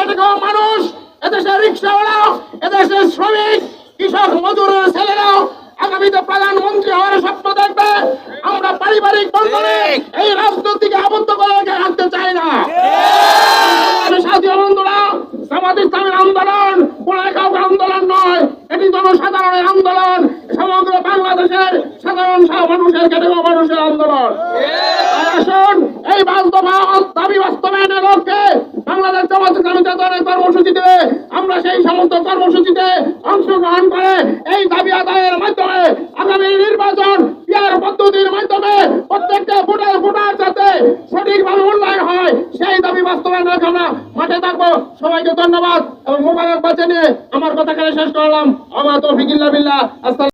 খেটে খাওয়া মানুষ, এদেশের রিক্সাওয়ালা, এদেশের শ্রমিক, কৃষক, মজুরের ছেলেরাও আগামীতে প্রধানমন্ত্রী হওয়ার স্বপ্ন দেখবে। আমরা পারিবারিক বন্ধনে এই রাজনীতিকে আবদ্ধ করে রাখতে চাই না। সাথী বন্ধুরা, জামাত ইসলামের আন্দোলন কোন কাউকে আন্দোলন নয়, এটি জনসাধারণের আন্দোলন, সমগ্র বাংলাদেশের সাধারণ মানুষের খেটে খাওয়া মানুষের আন্দোলন। আসুন এই 5 দফা দাবি বাস্তবায়নের লক্ষ্যে বাংলাদেশ জামাত ইসলামী জাতীয় কর্মসূচিতে আমরা সেই সমস্ত কর্মসূচিতে অংশগ্রহণ করে এই দাবি আদায়ের মাধ্যমে আগামী নির্বাচন পিয়ার পদ্ধতির মাধ্যমে প্রত্যেকটা ভোটার যাতে সঠিকভাবে মূল্যায়ন হয় সেই দাবি বাস্তবায়নের জন্য মাঠে থাকবো। সবাইকে ধন্যবাদ এবং মোবারকবাদ জানিয়ে আমার কথা শেষ করলাম। আমার তৌফিক ইল্লা বিল্লাহ।